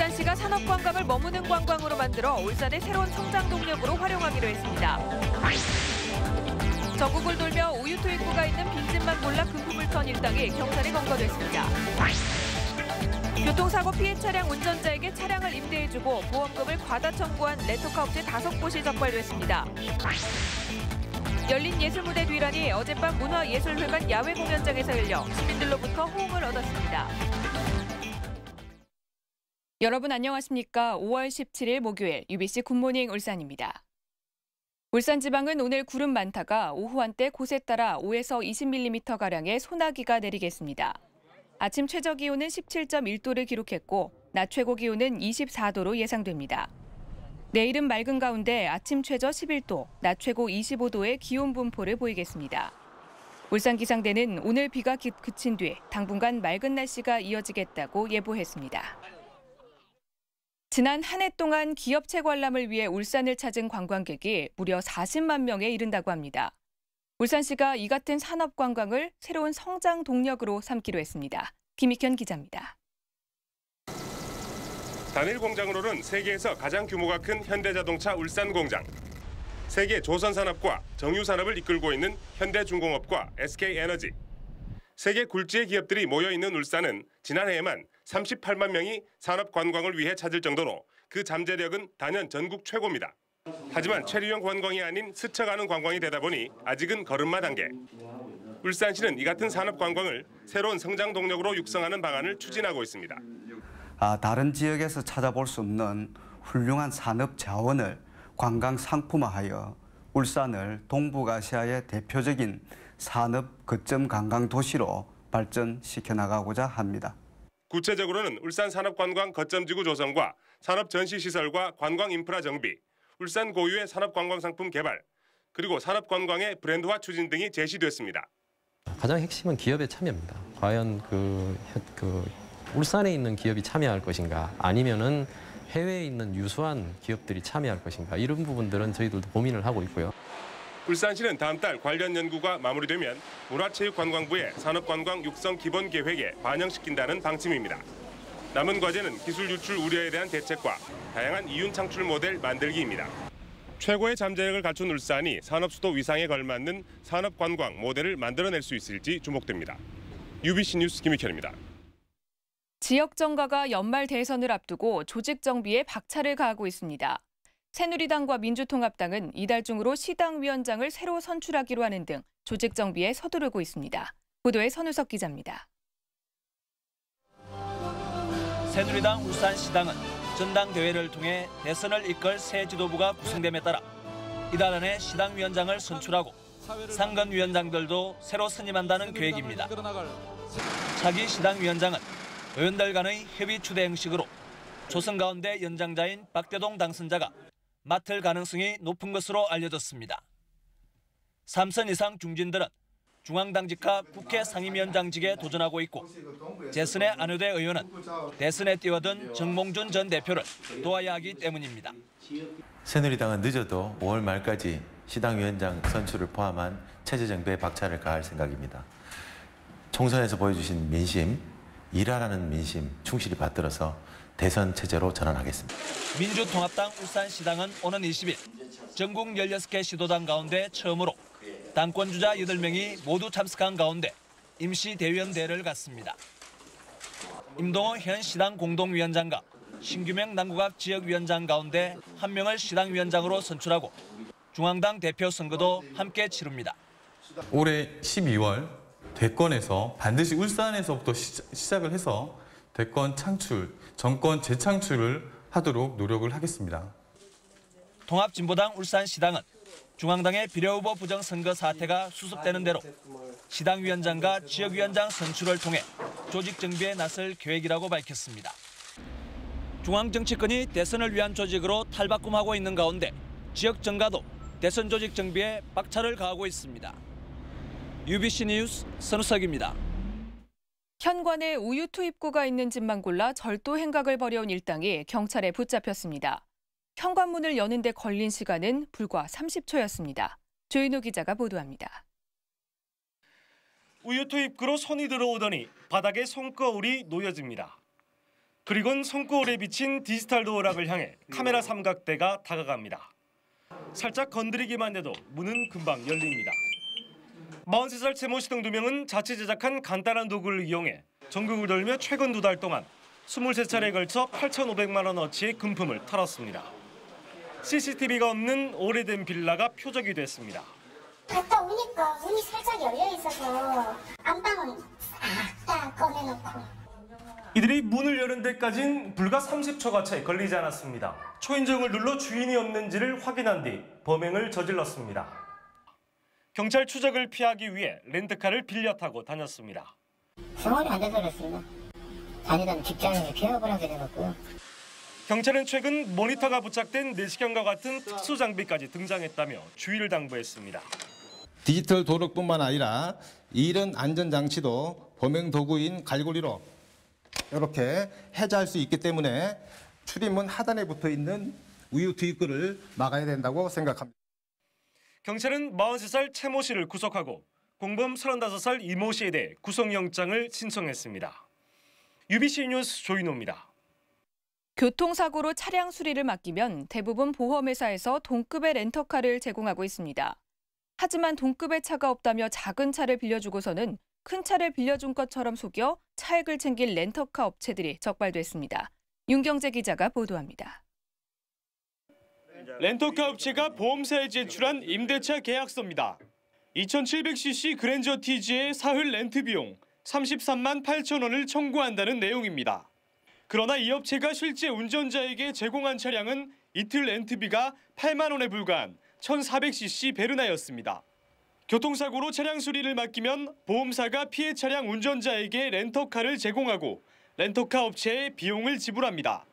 울산시가 산업관광을 머무는 관광으로 만들어 울산의 새로운 성장 동력으로 활용하기로 했습니다. 전국을 돌며 우유 투입구가 있는 빈집만 골라 그 품을 턴 일당이 경찰에 검거됐습니다. 교통사고 피해 차량 운전자에게 차량을 임대해주고 보험금을 과다 청구한 렌터카 업체 5곳이 적발됐습니다. 열린 예술무대 뒤란이 어젯밤 문화예술회관 야외 공연장에서 열려 시민들로부터 호응을 얻었습니다. 여러분 안녕하십니까? 5월 17일 목요일 UBC 굿모닝 울산입니다. 울산지방은 오늘 구름 많다가 오후 한때 곳에 따라 5에서 20mm가량의 소나기가 내리겠습니다. 아침 최저기온은 17.1도를 기록했고 낮 최고기온은 24도로 예상됩니다. 내일은 맑은 가운데 아침 최저 11도, 낮 최고 25도의 기온 분포를 보이겠습니다. 울산기상대는 오늘 비가 그친 뒤 당분간 맑은 날씨가 이어지겠다고 예보했습니다. 지난 한 해 동안 기업체 관람을 위해 울산을 찾은 관광객이 무려 40만 명에 이른다고 합니다. 울산시가 이 같은 산업관광을 새로운 성장 동력으로 삼기로 했습니다. 김익현 기자입니다. 단일 공장으로는 세계에서 가장 규모가 큰 현대자동차 울산공장, 세계 조선산업과 정유산업을 이끌고 있는 현대중공업과 SK에너지, 세계 굴지의 기업들이 모여있는 울산은 지난해에만 38만 명이 산업관광을 위해 찾을 정도로 그 잠재력은 단연 전국 최고입니다. 하지만 체류형 관광이 아닌 스쳐가는 관광이 되다 보니 아직은 걸음마 단계. 울산시는 이 같은 산업관광을 새로운 성장 동력으로 육성하는 방안을 추진하고 있습니다. 다른 지역에서 찾아볼 수 없는 훌륭한 산업 자원을 관광 상품화하여 울산을 동북아시아의 대표적인 산업 거점 관광 도시로 발전시켜 나가고자 합니다. 구체적으로는 울산 산업관광 거점지구 조성과 산업 전시시설과 관광 인프라 정비, 울산 고유의 산업관광 상품 개발, 그리고 산업관광의 브랜드화 추진 등이 제시됐습니다. 가장 핵심은 기업의 참여입니다. 과연 울산에 있는 기업이 참여할 것인가, 아니면은 해외에 있는 유수한 기업들이 참여할 것인가, 이런 부분들은 저희들도 고민을 하고 있고요. 울산시는 다음 달 관련 연구가 마무리되면 문화체육관광부의 산업관광 육성 기본 계획에 반영시킨다는 방침입니다. 남은 과제는 기술 유출 우려에 대한 대책과 다양한 이윤 창출 모델 만들기입니다. 최고의 잠재력을 갖춘 울산이 산업수도 위상에 걸맞는 산업관광 모델을 만들어낼 수 있을지 주목됩니다. UBC 뉴스 김익현입니다. 지역 정가가 연말 대선을 앞두고 조직 정비에 박차를 가하고 있습니다. 새누리당과 민주통합당은 이달 중으로 시당 위원장을 새로 선출하기로 하는 등 조직 정비에 서두르고 있습니다. 보도에 선우석 기자입니다. 새누리당 울산시당은 전당대회를 통해 대선을 이끌 새 지도부가 구성됨에 따라 이달 안에 시당 위원장을 선출하고 상근 위원장들도 새로 선임한다는 계획입니다. 차기 시당 위원장은 의원들 간의 협의 추대 형식으로 조선 가운데 연장자인 박대동 당선자가 맡을 가능성이 높은 것으로 알려졌습니다. 3선 이상 중진들은 중앙당직과 국회 상임위원장직에 도전하고 있고 재선의 안효대 의원은 대선에 뛰어든 정몽준 전 대표를 도와야 하기 때문입니다. 새누리당은 늦어도 5월 말까지 시당위원장 선출을 포함한 체제 정비에 박차를 가할 생각입니다. 총선에서 보여주신 민심, 일하라는 민심 충실히 받들어서 대선 체제로 전환하겠습니다. 민주통합당 울산시당은 오는 20일 전국 16개 시도당 가운데 처음으로 당권주자 8명이 모두 참석한 가운데 임시 대의원 대회를 갖습니다. 임동호 현 시당 공동위원장과 신규명 남구갑 지역위원장 가운데 1명을 시당위원장으로 선출하고 중앙당 대표 선거도 함께 치릅니다. 올해 12월 대권에서 반드시 울산에서부터 시작을 해서 대권 창출, 정권 재창출을 하도록 노력을 하겠습니다. 통합진보당 울산시당은 중앙당의 비례후보 부정선거 사태가 수습되는 대로 시당위원장과 지역위원장 선출을 통해 조직 정비에 나설 계획이라고 밝혔습니다. 중앙정치권이 대선을 위한 조직으로 탈바꿈하고 있는 가운데 지역 정가도 대선 조직 정비에 박차를 가하고 있습니다. UBC 뉴스 선우석입니다. 현관에 우유 투입구가 있는 집만 골라 절도 행각을 벌여온 일당이 경찰에 붙잡혔습니다. 현관문을 여는 데 걸린 시간은 불과 30초였습니다. 조인호 기자가 보도합니다. 우유 투입구로 손이 들어오더니 바닥에 손거울이 놓여집니다. 그리곤 손거울에 비친 디지털 도어락을 향해 카메라 삼각대가 다가갑니다. 살짝 건드리기만 해도 문은 금방 열립니다. 43살 최모 씨 등 2명은 자체 제작한 간단한 도구를 이용해 전국을 돌며 최근 2달 동안 23차례에 걸쳐 8,500만 원어치의 금품을 털었습니다. CCTV가 없는 오래된 빌라가 표적이 됐습니다. 갔다 오니까 문이 살짝 열려 있어서 안방은 싹 꺼내놓고. 이들이 문을 여는 데까진 불과 30초가 채 걸리지 않았습니다. 초인종을 눌러 주인이 없는지를 확인한 뒤 범행을 저질렀습니다. 경찰 추적을 피하기 위해 렌트카를 빌려 타고 다녔습니다. 생활이 안 돼서 그랬습니다. 다니던 직장을 개업을 하게 되었고요. 경찰은 최근 모니터가 부착된 내시경과 같은 특수 장비까지 등장했다며 주의를 당부했습니다. 디지털 도어락뿐만 아니라 이런 안전장치도 범행 도구인 갈고리로 이렇게 해제할 수 있기 때문에 출입문 하단에 붙어있는 우유 투입구를 막아야 된다고 생각합니다. 경찰은 43살 최모 씨를 구속하고 공범 35살 이모 씨에 대해 구속영장을 신청했습니다. UBC 뉴스 조인호입니다. 교통사고로 차량 수리를 맡기면 대부분 보험회사에서 동급의 렌터카를 제공하고 있습니다. 하지만 동급의 차가 없다며 작은 차를 빌려주고서는 큰 차를 빌려준 것처럼 속여 차액을 챙길 렌터카 업체들이 적발됐습니다. 윤경재 기자가 보도합니다. 렌터카 업체가 보험사에 제출한 임대차 계약서입니다. 2700cc 그랜저 TG의 사흘 렌트 비용 33만 8천 원을 청구한다는 내용입니다. 그러나 이 업체가 실제 운전자에게 제공한 차량은 이틀 렌트비가 8만 원에 불과한 1400cc 베르나였습니다. 교통사고로 차량 수리를 맡기면 보험사가 피해 차량 운전자에게 렌터카를 제공하고 렌터카 업체에 비용을 지불합니다.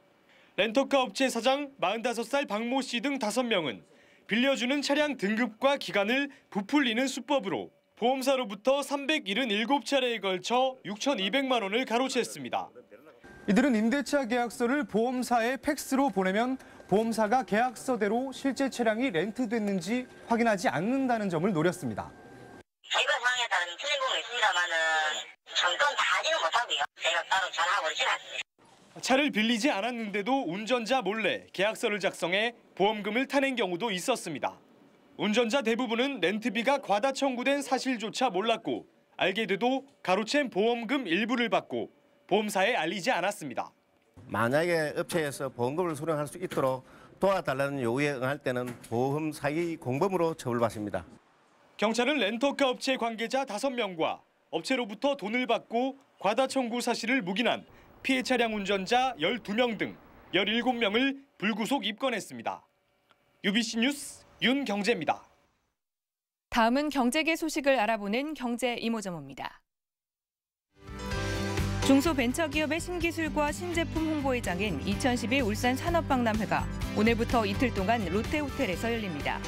렌터카 업체 사장 45살 박모 씨 등 5명은 빌려주는 차량 등급과 기간을 부풀리는 수법으로 보험사로부터 377차례에 걸쳐 6,200만 원을 가로챘습니다. 이들은 임대차 계약서를 보험사에 팩스로 보내면 보험사가 계약서대로 실제 차량이 렌트됐는지 확인하지 않는다는 점을 노렸습니다. 개별 상황에 따른 틀린 부분이 있습니다만은 정권 다 하지는 못하고요. 제가 따로 전화하고 있지는 않습니다. 차를 빌리지 않았는데도 운전자 몰래 계약서를 작성해 보험금을 타낸 경우도 있었습니다. 운전자 대부분은 렌트비가 과다 청구된 사실조차 몰랐고 알게 돼도 가로챈 보험금 일부를 받고 보험사에 알리지 않았습니다. 만약에 업체에서 보험금을 수령할 수 있도록 도와달라는 요구에 응할 때는 보험 사기 공범으로 처벌받습니다. 경찰은 렌터카 업체 관계자 5명과 업체로부터 돈을 받고 과다 청구 사실을 묵인한 피해 차량 운전자 12명 등 17명을 불구속 입건했습니다. UBC 뉴스 윤경재입니다. 다음은 경제계 소식을 알아보는 경제 이모저모입니다. 중소벤처기업의 신기술과 신제품 홍보회장인 2012 울산 산업박람회가 오늘부터 이틀 동안 롯데호텔에서 열립니다.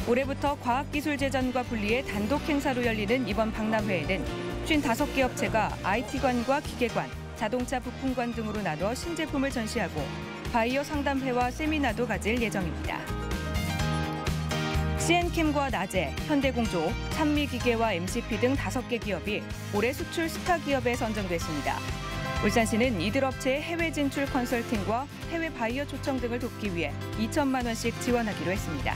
올해부터 과학기술재전과 분리해 단독 행사로 열리는 이번 박람회에는 55개 업체가 IT관과 기계관, 자동차 부품관 등으로 나눠 신제품을 전시하고 바이어 상담회와 세미나도 가질 예정입니다. CN캠과 나제, 현대공조, 찬미기계와 MCP 등 5개 기업이 올해 수출 스타 기업에 선정됐습니다. 울산시는 이들 업체의 해외 진출 컨설팅과 해외 바이어 초청 등을 돕기 위해 2천만 원씩 지원하기로 했습니다.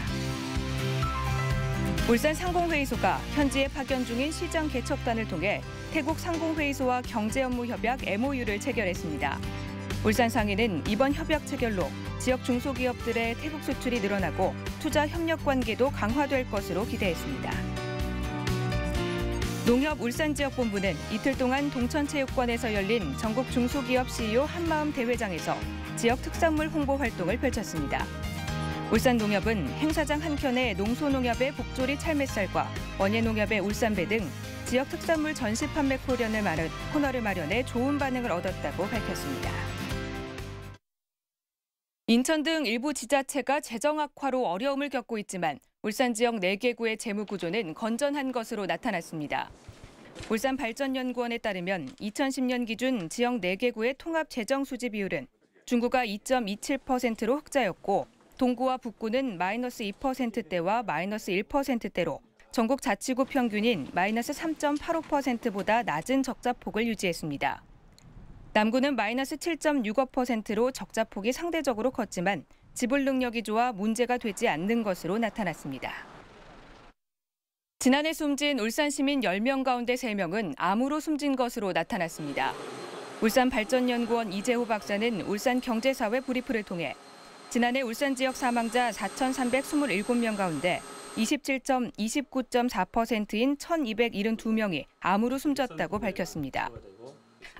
울산 상공회의소가 현지에 파견 중인 시장 개척단을 통해 태국 상공회의소와 경제업무협약 MOU를 체결했습니다. 울산상인은 이번 협약 체결로 지역 중소기업들의 태국 수출이 늘어나고 투자 협력 관계도 강화될 것으로 기대했습니다. 농협 울산지역본부는 이틀 동안 동천체육관에서 열린 전국 중소기업 CEO 한마음 대회장에서 지역 특산물 홍보 활동을 펼쳤습니다. 울산농협은 행사장 한켠에 농소농협의 복조리 찰매쌀과 원예농협의 울산배 등 지역 특산물 전시 판매 코너를 마련해 좋은 반응을 얻었다고 밝혔습니다. 인천 등 일부 지자체가 재정 악화로 어려움을 겪고 있지만 울산 지역 4개 구의 재무 구조는 건전한 것으로 나타났습니다. 울산발전연구원에 따르면 2010년 기준 지역 4개 구의 통합 재정 수지 비율은 중구가 2.27%로 흑자였고 동구와 북구는 마이너스 2%대와 마이너스 1%대로 전국 자치구 평균인 마이너스 3.85%보다 낮은 적자폭을 유지했습니다. 남구는 마이너스 7.65%로 적자폭이 상대적으로 컸지만 지불 능력이 좋아 문제가 되지 않는 것으로 나타났습니다. 지난해 숨진 울산 시민 10명 가운데 3명은 암으로 숨진 것으로 나타났습니다. 울산발전연구원 이재호 박사는 울산경제사회 브리프를 통해 지난해 울산 지역 사망자 4,327명 가운데 29.4%인 1,272명이 암으로 숨졌다고 밝혔습니다.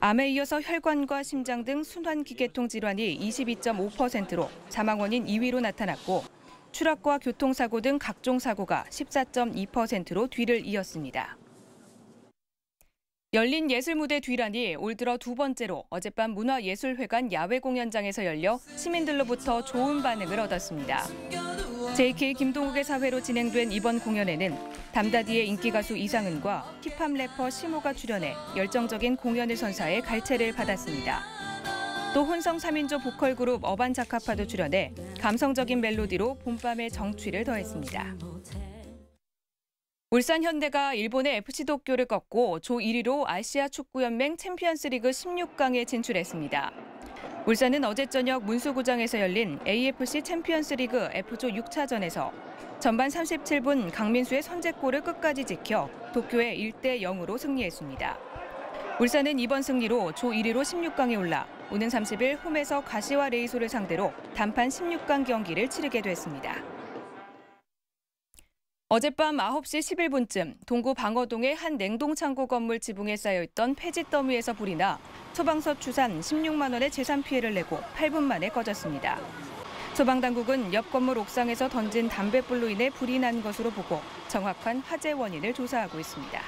암에 이어서 혈관과 심장 등 순환기계통 질환이 22.5%로 사망 원인 2위로 나타났고 추락과 교통사고 등 각종 사고가 14.2%로 뒤를 이었습니다. 열린 예술무대 뒤란이 올 들어 두 번째로 어젯밤 문화예술회관 야외 공연장에서 열려 시민들로부터 좋은 반응을 얻었습니다. JK 김동욱의 사회로 진행된 이번 공연에는 담다디의 인기 가수 이상은과 힙합 래퍼 시모가 출연해 열정적인 공연을 선사해 갈채를 받았습니다. 또 혼성 3인조 보컬 그룹 어반자카파도 출연해 감성적인 멜로디로 봄밤의 정취를 더했습니다. 울산 현대가 일본의 FC 도쿄를 꺾고 조 1위로 아시아 축구연맹 챔피언스리그 16강에 진출했습니다. 울산은 어제 저녁 문수구장에서 열린 AFC 챔피언스리그 F조 6차전에서 전반 37분 강민수의 선제골을 끝까지 지켜 도쿄에 1대0으로 승리했습니다. 울산은 이번 승리로 조 1위로 16강에 올라 오는 30일 홈에서 가시와 레이소를 상대로 단판 16강 경기를 치르게 됐습니다. 어젯밤 9시 11분쯤 동구 방어동의 한 냉동창고 건물 지붕에 쌓여있던 폐지 더미에서 불이 나 소방서 추산 16만 원의 재산 피해를 내고 8분 만에 꺼졌습니다. 소방당국은 옆 건물 옥상에서 던진 담뱃불로 인해 불이 난 것으로 보고 정확한 화재 원인을 조사하고 있습니다.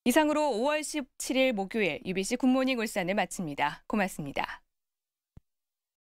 이상으로 5월 17일 목요일 UBC 굿모닝 울산을 마칩니다. 고맙습니다.